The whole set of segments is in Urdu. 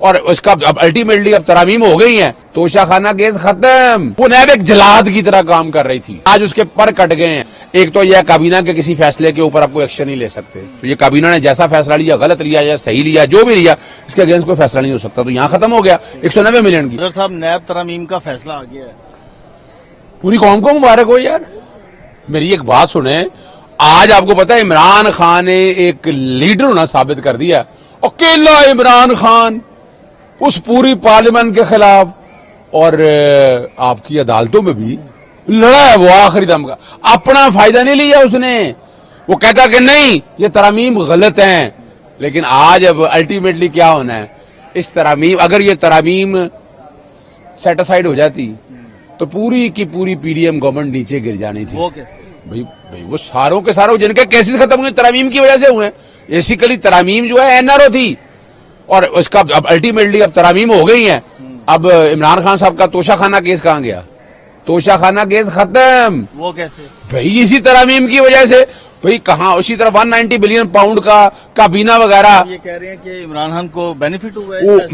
اور اس کا اب الٹیمیٹلی اب ترامیم ہو گئی ہیں. توشہ خانہ کیس ختم. وہ نیب ایک جلاد کی طرح کام کر رہی تھی, آج اس کے پر کٹ گئے ہیں. ایک تو یہ کابینہ کے کسی فیصلے کے اوپر آپ کوئی ایکشن نہیں لے سکتے, تو یہ کابینہ نے جیسا فیصلہ لیا, غلط لیا یا صحیح لیا, جو بھی لیا, اس کے اگینسٹ کوئی فیصلہ نہیں ہو سکتا. تو یہاں ختم ہو گیا 190 ملین کی. صاحب نیب ترامیم کا فیصلہ آ گیا ہے, پوری قوم کو مبارک ہو یار. میری ایک بات سنیں, آج آپ کو پتا ہے عمران خان نے ایک لیڈر ہونا ثابت کر دیا. اکیلا عمران خان اس پوری پارلیمنٹ کے خلاف, اور آپ کی عدالتوں میں بھی لڑا ہے وہ آخری دم کا. اپنا فائدہ نہیں لیا اس نے. وہ کہتا کہ نہیں یہ ترامیم غلط ہیں, لیکن آج اب الٹیمیٹلی کیا ہونا ہے, اس ترامیم, اگر یہ ترامیم سیٹ اسائڈ ہو جاتی تو پوری کی پوری پی ڈی ایم گورنمنٹ نیچے گر جانی تھی. وہ کیسے؟ بھائی وہ ساروں کے ساروں جن کے کیسز ختم ہوئے ترامیم کی وجہ سے ہوئے. بیسیکلی ترامیم جو ہے این آر او تھی, اور اس کا اب الٹیمیٹلی اب ترامیم ہو گئی ہیں. اب عمران خان صاحب کا توشہ خانہ کیس کہاں گیا؟ توشہ خانہ کیس ختم. وہ کیسے؟ بھائی اسی ترامیم کی وجہ سے. بھائی کہاں, اسی طرح 190 بلین پاؤنڈ کا کابینہ وغیرہ. یہ کہہ رہے ہیں کہ عمران خان کو بینیفٹ ہوا ہے.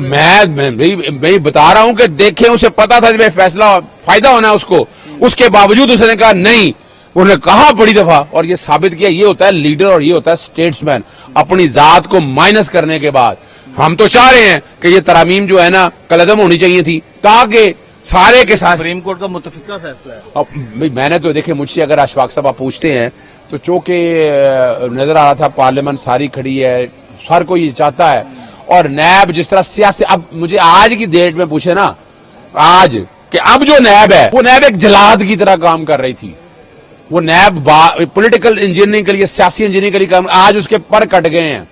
میں بتا رہا ہوں کہ دیکھیں, اسے پتا تھا کہ فیصلہ فائدہ ہونا ہے اس کو, اس کے باوجود اس نے کہا نہیں. انہوں نے کہا بڑی دفعہ, اور یہ ثابت کیا یہ ہوتا ہے لیڈر اور یہ ہوتا ہے اسٹیٹس مین. اپنی ذات کو مائنس کرنے کے بعد ہم تو چاہ رہے ہیں کہ یہ ترامیم جو ہے نا کالعدم ہونی چاہیے تھی, تاکہ سارے کے ساتھ. سپریم کورٹ کا متفقہ فیصلہ ہے. اب میں نے تو دیکھیں, مجھ سے اگر اشفاق صاحب آپ پوچھتے ہیں تو چونکہ نظر آ رہا تھا پارلیمنٹ ساری کھڑی ہے, ہر کوئی یہ چاہتا ہے, اور نیب جس طرح سیاسی, اب مجھے آج کی ڈیٹ میں پوچھے نا, آج کہ اب جو نیب ہے وہ نیب ایک جلاد کی طرح کام کر رہی تھی. وہ نیب پولیٹیکل انجینئرنگ کے لیے, سیاسی انجینئرنگ کے لیے کام, آج اس کے پر کٹ گئے ہیں.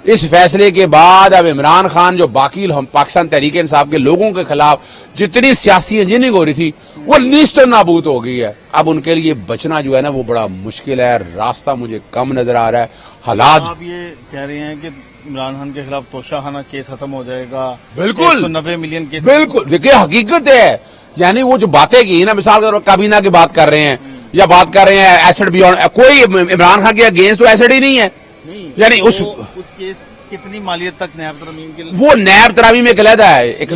اس فیصلے کے بعد اب عمران خان جو باقی ہم پاکستان تحریک انصاف کے لوگوں کے خلاف جتنی سیاسی انجینئرنگ ہو رہی تھی وہ نیست و نابود ہو گئی ہے. اب ان کے لیے بچنا جو ہے نا وہ بڑا مشکل ہے, راستہ مجھے کم نظر آ رہا ہے. حالات آپ یہ کہہ رہے ہیں کہ عمران خان کے خلاف توشہ خانہ کیس ختم ہو جائے گا, بالکل 190 ملین کیس. بالکل دیکھیں حقیقت ہے, یعنی وہ جو باتیں کی نا, مثال کابینہ کی بات کر رہے ہیں یا بات کر رہے ہیں ایسڈ بیونڈ, کوئی عمران خان کے اگینسٹ تو ایسڈ ہی نہیں ہے. یعنی اس کیس کتنی مالیت تک نیب ترامیم کے وہ نیب ترامیم ایک علیحدہ ہے,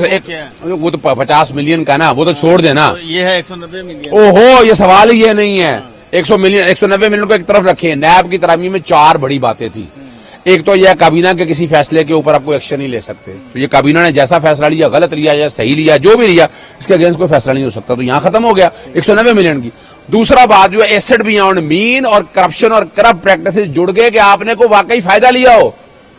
وہ تو 50 ملین کا نا, وہ تو چھوڑ دینا. یہ ہے 190 ملین. اوہو, یہ سوال ہی یہ نہیں ہے. 190 ملین کو ایک طرف رکھیں. نیب کی ترامیم میں 4 بڑی باتیں تھی. ایک تو یہ کابینہ کے کسی فیصلے کے اوپر آپ کوئی ایکشن نہیں لے سکتے, تو یہ کابینہ نے جیسا فیصلہ لیا, غلط لیا یا صحیح لیا, جو بھی لیا, اس کے اگینسٹ کوئی فیصلہ نہیں ہو سکتا. تو یہاں ختم ہو گیا 190 ملین کی. دوسرا بات جو ہے ایسڈ بیونڈ مین اور کرپشن اور کرپٹ پریکٹسز جڑ گئے کہ آپ نے کوئی واقعی فائدہ لیا ہو.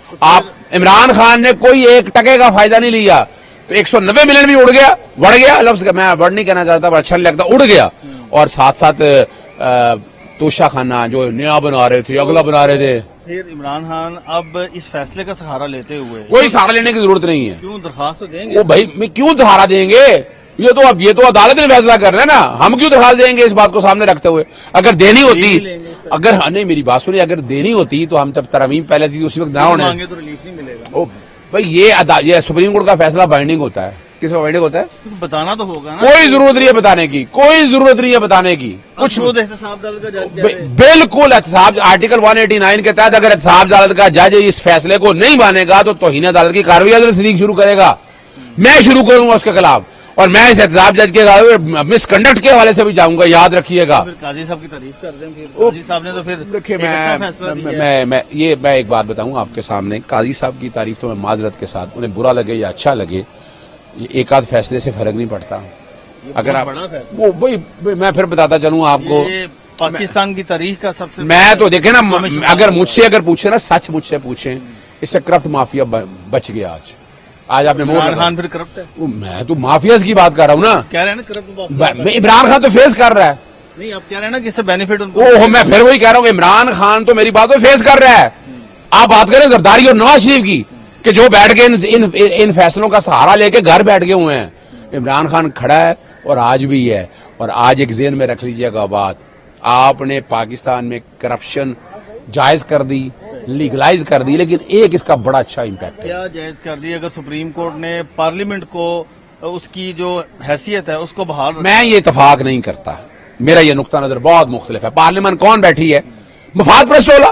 آپ عمران خان نے کوئی 1 ٹکے کا فائدہ نہیں لیا, تو 190 ملین بھی اڑ گیا, بڑھ گیا. لفظ میں ورڈ نہیں کہنا چاہتا, اچھا نہیں لگتا, اڑ گیا. اور ساتھ ساتھ توشہ خانہ جو نیا بنا رہے تھے, اگلا بنا رہے تھے. پھر عمران خان اب اس فیصلے کا سہارا لیتے ہوئے کوئی سہارا لینے کی ضرورت نہیں ہے. کیوں درخواست تو دیں گے؟ وہ بھائی میں کیوں سہارا دیں گے, یہ تو عدالت نے فیصلہ کر رہے ہیں نا, ہم کیوں درخواست دیں گے اس بات کو سامنے رکھتے ہوئے. اگر دینی ہوتی, اگر نہیں میری بات سنی, اگر دینی ہوتی تو ہم جب ترامیم پہلے تھی اسی وقت نہ ہونے. تو ریلیف نہیں ملے گا. او بھائی یہ سپریم کورٹ کا فیصلہ بائنڈنگ ہوتا ہے. کس میں بائنڈنگ ہوتا ہے؟ بتانا تو ہوگا نا. کوئی ضرورت نہیں ہے بتانے کی, کوئی ضرورت نہیں ہے بتانے کی. کچھ احتساب عدالت کا جج بالکل احتساب آرٹیکل 189 کے تحت اگر احتساب عدالت کا جج اس فیصلے کو نہیں مانے گا تو توہین عدالت کی کارروائی حضرت صدیق شروع کرے گا. میں شروع کروں گا اس کے خلاف, اور میں اس احتساب جج کے مس کنڈکٹ کے حوالے سے بھی جاؤں گا, یاد رکھیے گا. قاضی صاحب کی تعریف کر دیں. قاضی صاحب نے تو پھر دیکھیے میں ایک بات بتاؤں آپ کے سامنے, قاضی صاحب کی تعریف تو میں معذرت کے ساتھ, انہیں برا لگے یا اچھا لگے, یہ ایک آدھ فیصلے سے فرق نہیں پڑتا. اگر آپ میں پھر بتاتا چلوں آپ کو, پاکستان کی تاریخ کا سب سے میں تو دیکھیں نا, اگر مجھ سے پوچھیں نا, سچ مجھ سے پوچھیں, اس سے کرپٹ مافیا بچ گیا. آج آپ نے عمران خان پھر کرپٹ ہے. میں تو مافیاز کی بات کر رہا ہوں نا. کہہ رہے ہیں نا کرپٹ. میں عمران خان تو فیس کر رہا ہے. نہیں آپ کہہ رہے ہیں نا کہ اس سے بینیفٹ ان کو, میں پھر وہی کہہ رہا ہوں کہ عمران خان تو میری بات کو فیس کر رہا ہے. آپ بات کریں زرداری اور نواز شریف کی کہ جو بیٹھ کے ان فیصلوں کا سہارا لے کے گھر بیٹھ گئے ہوئے ہیں. عمران خان کھڑا ہے اور آج بھی ہے. اور آج ایک ذہن میں رکھ لیجئے گا بات, آپ نے پاکستان میں کرپشن جائز کر دی, لیگلائز کر دی, لیکن ایک اس کا بڑا اچھا امپیکٹ ہے. کیا جائز کر دی؟ اگر سپریم کورٹ نے پارلیمنٹ کو اس کی جو حیثیت ہے اس کو بحال, میں یہ اتفاق نہیں کرتا. میرا یہ نقطہ نظر بہت مختلف ہے. پارلیمنٹ کون بیٹھی ہے؟ مفاد پرست ٹولہ.